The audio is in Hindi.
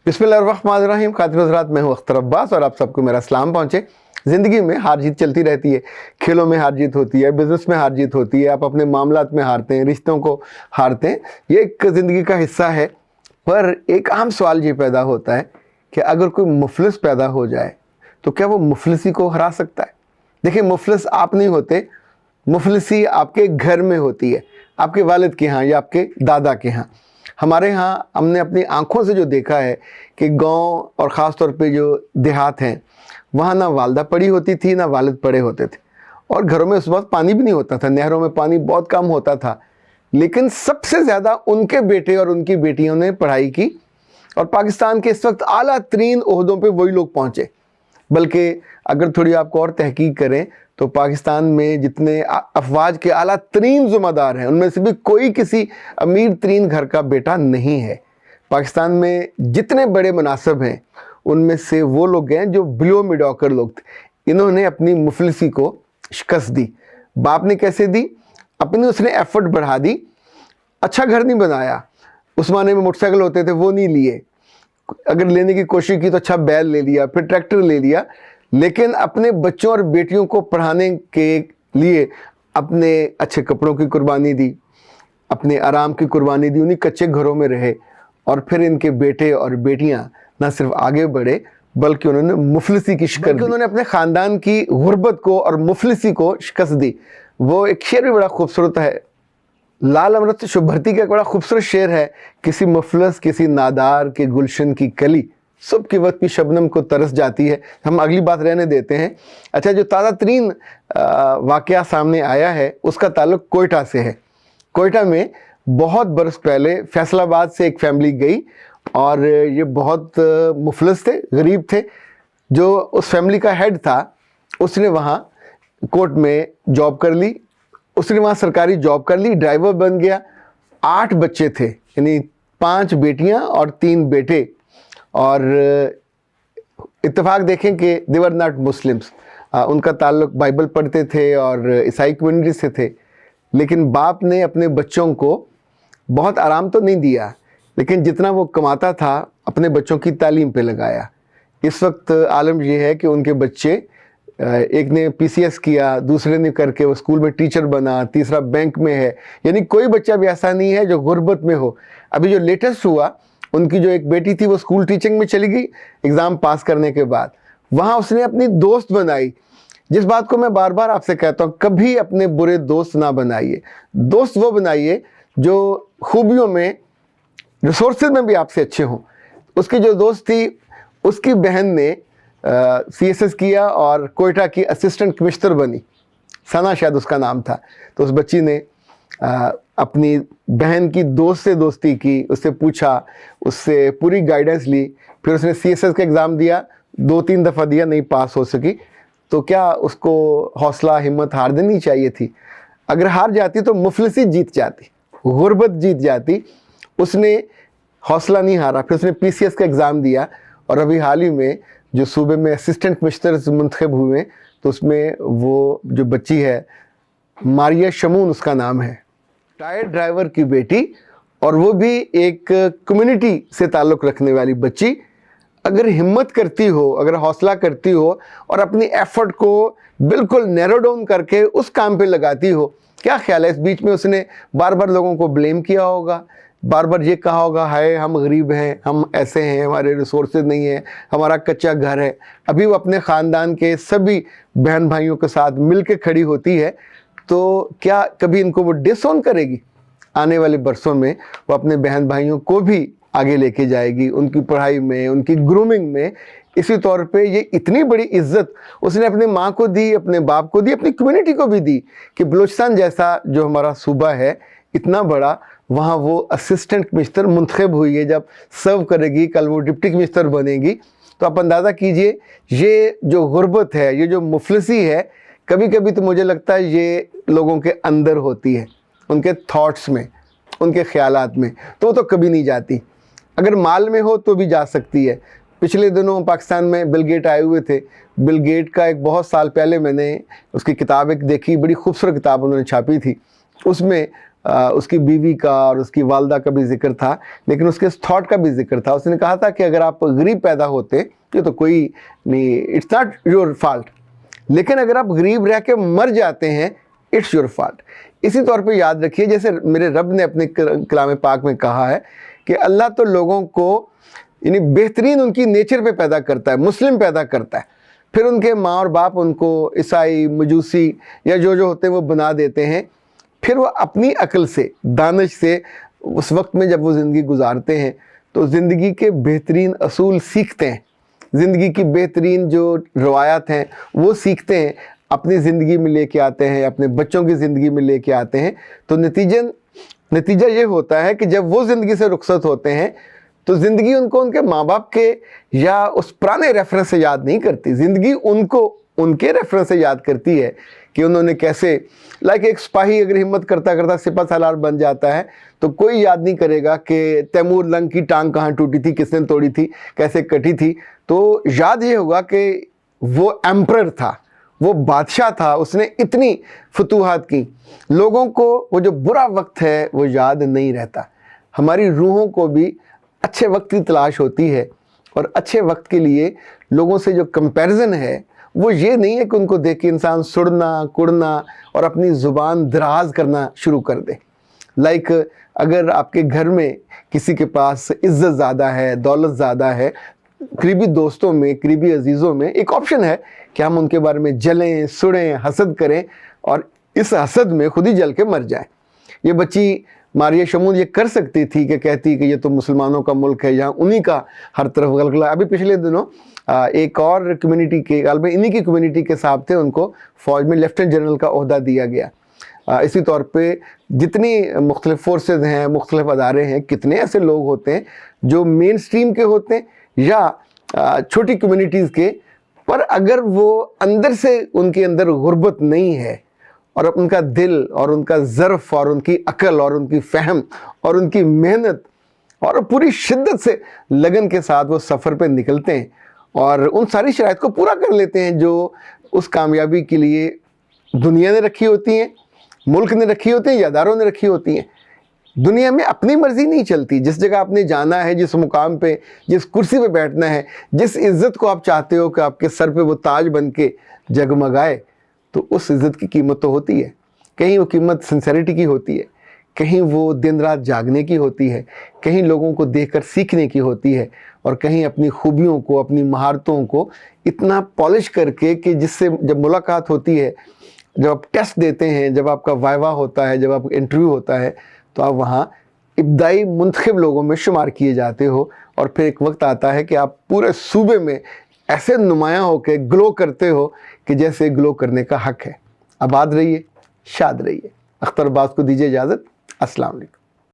बिस्मिल्लाहिर्रहमानिर्रहीम। खातिन हज़रात, मैं हूँ अख्तर अब्बास और आप सबको मेरा सलाम पहुँचे। ज़िंदगी में हार जीत चलती रहती है। खेलों में हार जीत होती है, बिज़नेस में हार जीत होती है, आप अपने मामलात में हारते हैं, रिश्तों को हारते हैं। ये एक ज़िंदगी का हिस्सा है। पर एक आम सवाल ये पैदा होता है कि अगर कोई मुफलिस पैदा हो जाए तो क्या वो मुफलिसी को हरा सकता है? देखिए, मुफलिस आप नहीं होते, मुफलिसी आपके घर में होती है, आपके वालिद के यहाँ या आपके दादा के यहाँ। हमारे यहाँ हमने अपनी आंखों से जो देखा है कि गांव और ख़ास तौर पे जो देहात हैं, वहाँ ना वालदा पड़ी होती थी ना वालिद पड़े होते थे, और घरों में उस वक्त पानी भी नहीं होता था, नहरों में पानी बहुत कम होता था। लेकिन सबसे ज़्यादा उनके बेटे और उनकी बेटियों ने पढ़ाई की, और पाकिस्तान के इस वक्त आला तरीन ओहदों पे वही लोग पहुँचे। बल्कि अगर थोड़ी आपको और तहकीक करें तो पाकिस्तान में जितने अफवाज के आला तरीन ज़िम्मेदार हैं, उनमें से भी कोई किसी अमीर तरीन घर का बेटा नहीं है। पाकिस्तान में जितने बड़े मुनासिब हैं, उनमें से वो लोग हैं जो बिलो मीडियोकर लोग थे। इन्होंने अपनी मुफलिसी को शिकस्त दी। बाप ने कैसे दी? अपनी उसने एफर्ट बढ़ा दी। अच्छा घर नहीं बनाया, उस ज़माने में मोटरसाइकिल होते थे वो नहीं लिए, अगर लेने की कोशिश की तो अच्छा बैल ले लिया, फिर ट्रैक्टर ले लिया, लेकिन अपने बच्चों और बेटियों को पढ़ाने के लिए अपने अच्छे कपड़ों की कुर्बानी दी, अपने आराम की कुर्बानी दी, उन्हीं कच्चे घरों में रहे। और फिर इनके बेटे और बेटियां ना सिर्फ आगे बढ़े बल्कि उन्होंने मुफलिसी की शिकस्त दी। उन्होंने अपने ख़ानदान की गुर्बत को और मुफलिसी को शिकस्त दी। वो एक शेर भी बड़ा खूबसूरत है, लाल अमृत से शुभ भरती का एक बड़ा खूबसूरत शेर है। किसी मुफलस किसी नादार के गुलशन की कली, सुबह के वक्त की शबनम को तरस जाती है। हम अगली बात रहने देते हैं। अच्छा, जो ताज़ा तरीन वाक़या सामने आया है उसका ताल्लुक कोयटा से है। कोयटा में बहुत बरस पहले फैसलाबाद से एक फैमिली गई, और ये बहुत मुफलस थे, गरीब थे। जो उस फैमिली का हेड था उसने वहाँ कोर्ट में जॉब कर ली, उसने वहाँ सरकारी जॉब कर ली, ड्राइवर बन गया। 8 बच्चे थे, यानी 5 बेटियाँ और 3 बेटे। और इत्तेफाक देखें कि दे वर नॉट मुस्लिम्स, उनका ताल्लुक बाइबल पढ़ते थे और ईसाई कम्युनिटी से थे। लेकिन बाप ने अपने बच्चों को बहुत आराम तो नहीं दिया, लेकिन जितना वो कमाता था अपने बच्चों की तालीम पे लगाया। इस वक्त आलम यह है कि उनके बच्चे, एक ने पीसीएस किया, दूसरे ने करके वो स्कूल में टीचर बना, तीसरा बैंक में है। यानी कोई बच्चा भी ऐसा नहीं है जो गुर्बत में हो। अभी जो लेटेस्ट हुआ, उनकी जो एक बेटी थी वो स्कूल टीचिंग में चली गई एग्ज़ाम पास करने के बाद। वहाँ उसने अपनी दोस्त बनाई। जिस बात को मैं बार बार आपसे कहता हूँ, कभी अपने बुरे दोस्त ना बनाइए। दोस्त वो बनाइए जो खूबियों में, रिसोर्सेज में भी आपसे अच्छे हों। उसकी जो दोस्त थी, उसकी बहन ने सीएसएस किया और कोयटा की असिस्टेंट कमिश्नर बनी, सना शायद उसका नाम था। तो उस बच्ची ने अपनी बहन की दोस्त से दोस्ती की, उससे पूछा, उससे पूरी गाइडेंस ली। फिर उसने सीएसएस का एग्ज़ाम दिया, 2-3 दफ़ा दिया, नहीं पास हो सकी। तो क्या उसको हौसला हिम्मत हार देनी चाहिए थी? अगर हार जाती तो मुफलिसी जीत जाती, गुर्बत जीत जाती। उसने हौसला नहीं हारा, फिर उसने पीसीएस का एग्ज़ाम दिया, और अभी हाल ही में जो सूबे में असिस्टेंट कमिश्नर मुंतखब हुए, तो उसमें वो जो बच्ची है, मारिया शमून उसका नाम है, टायर ड्राइवर की बेटी, और वो भी एक कम्युनिटी से ताल्लुक़ रखने वाली बच्ची। अगर हिम्मत करती हो, अगर हौसला करती हो और अपनी एफर्ट को बिल्कुल नैरो डाउन करके उस काम पे लगाती हो, क्या ख्याल है इस बीच में उसने बार बार लोगों को ब्लेम किया होगा, बार बार ये कहा होगा, हाय हम गरीब हैं, हम ऐसे हैं, हमारे रिसोर्सेज नहीं है, हमारा कच्चा घर है। अभी वो अपने ख़ानदान के सभी बहन भाइयों के साथ मिल के खड़ी होती है, तो क्या कभी इनको वो डिसऑन करेगी? आने वाले बरसों में वो अपने बहन भाइयों को भी आगे लेके जाएगी, उनकी पढ़ाई में, उनकी ग्रूमिंग में। इसी तौर पे ये इतनी बड़ी इज्जत उसने अपने माँ को दी, अपने बाप को दी, अपनी कम्युनिटी को भी दी कि बलूचिस्तान जैसा जो हमारा सूबा है इतना बड़ा, वहाँ वो असिस्टेंट कमिश्नर मुंतखब हुई है। जब सर्व करेगी, कल वो डिप्टी कमिश्नर बनेगी। तो आप अंदाज़ा कीजिए, ये जो गुर्बत है, ये जो मुफलिसी है, कभी कभी तो मुझे लगता है ये लोगों के अंदर होती है, उनके थॉट्स में, उनके ख्यालात में, तो वो तो कभी नहीं जाती। अगर माल में हो तो भी जा सकती है। पिछले दिनों पाकिस्तान में बिल गेट आए हुए थे। बिल गेट का एक बहुत साल पहले मैंने उसकी किताब एक देखी, बड़ी खूबसूरत किताब उन्होंने छापी थी। उसमें उसकी बीवी का और उसकी वालदा का भी जिक्र था, लेकिन उसके इस थॉट का भी जिक्र था। उसने कहा था कि अगर आप गरीब पैदा होते, ये तो कोई नहीं, इट्स नॉट योर फॉल्ट, लेकिन अगर आप गरीब रह के मर जाते हैं, इट्स योर फॉल्ट। इसी तौर पे याद रखिए, जैसे मेरे रब ने अपने कलाम पाक में कहा है कि अल्लाह तो लोगों को यानी बेहतरीन उनकी नेचर पे पैदा करता है, मुस्लिम पैदा करता है, फिर उनके माँ और बाप उनको ईसाई, मजूसी या जो होते हैं वो बना देते हैं। फिर वो अपनी अक्ल से, दानिश से उस वक्त में जब वो ज़िंदगी गुजारते हैं तो ज़िंदगी के बेहतरीन असूल सीखते हैं, ज़िंदगी की बेहतरीन जो रवायात हैं वो सीखते हैं, अपनी ज़िंदगी में लेके आते हैं, अपने बच्चों की ज़िंदगी में लेके आते हैं। तो नतीजा ये होता है कि जब वो ज़िंदगी से रुखसत होते हैं तो ज़िंदगी उनको उनके माँ बाप के या उस पुराने रेफरेंस से याद नहीं करती, ज़िंदगी उनको उनके रेफरेंस से याद करती है कि उन्होंने कैसे, लाइक एक सिपाही अगर हिम्मत करता करता सिपह सालार बन जाता है तो कोई याद नहीं करेगा कि तैमूर लंग की टांग कहाँ टूटी थी, किसने तोड़ी थी, कैसे कटी थी। तो याद ये होगा कि वो एम्परर था, वो बादशाह था, उसने इतनी फतूहात की। लोगों को वो जो बुरा वक्त है वो याद नहीं रहता। हमारी रूहों को भी अच्छे वक्त की तलाश होती है, और अच्छे वक्त के लिए लोगों से जो कंपैरिजन है वो ये नहीं है कि उनको देख के इंसान सुड़ना कुड़ना और अपनी ज़ुबान दराज करना शुरू कर दे। लाइक अगर आपके घर में किसी के पास इज़्ज़त ज़्यादा है, दौलत ज़्यादा है, करीबी दोस्तों में, करीबी अजीज़ों में एक ऑप्शन है कि हम उनके बारे में जलें, सुड़ें, हसद करें और इस हसद में खुद ही जल के मर जाएं। ये बच्ची मारिया शमून ये कर सकती थी कि कहती कि ये तो मुसलमानों का मुल्क है, यहाँ उन्हीं का हर तरफ गलगला। अभी पिछले दिनों एक और कम्युनिटी के, गालबन इन्हीं की कम्युनिटी के साहब थे, उनको फ़ौज में लेफ्टिनेंट जनरल का ओहदा दिया गया। इसी तौर पे जितनी मुख्तलिफ फोर्सेज हैं, मुख्तलिफ अदारे हैं, कितने ऐसे लोग होते हैं जो मेन स्ट्रीम के होते हैं या छोटी कम्युनिटीज़ के, पर अगर वो अंदर से उनके अंदर गुर्बत नहीं है और उनका दिल और उनका ज़र्फ़ और उनकी अकल और उनकी फ़हम और उनकी मेहनत और पूरी शिद्दत से लगन के साथ वो सफ़र पे निकलते हैं और उन सारी शराइत को पूरा कर लेते हैं जो उस कामयाबी के लिए दुनिया ने रखी होती हैं, मुल्क ने रखी होती हैं या अदारों ने रखी होती हैं। दुनिया में अपनी मर्ज़ी नहीं चलती। जिस जगह आपने जाना है, जिस मुकाम पे, जिस कुर्सी पे बैठना है, जिस इज़्ज़त को आप चाहते हो कि आपके सर पे वो ताज बन के जगमगाए, तो उस इज़्ज़त की कीमत तो होती है। कहीं वो कीमत सिंसेरिटी की होती है, कहीं वो दिन रात जागने की होती है, कहीं लोगों को देखकर सीखने की होती है, और कहीं अपनी खूबियों को, अपनी महारतों को इतना पॉलिश करके कि जिससे जब मुलाकात होती है, जब आप टेस्ट देते हैं, जब आपका वाइवा होता है, जब आपका इंटरव्यू होता है, तो आप वहाँ इब्तदाई मुंतखब लोगों में शुमार किए जाते हो। और फिर एक वक्त आता है कि आप पूरे सूबे में ऐसे नुमायाँ होकर ग्लो करते हो कि जैसे ग्लो करने का हक है। आबाद रहिए, शाद रहिए। अख्तर अब्बास को दीजिए इजाज़त। अस्सलाम वालेकुम।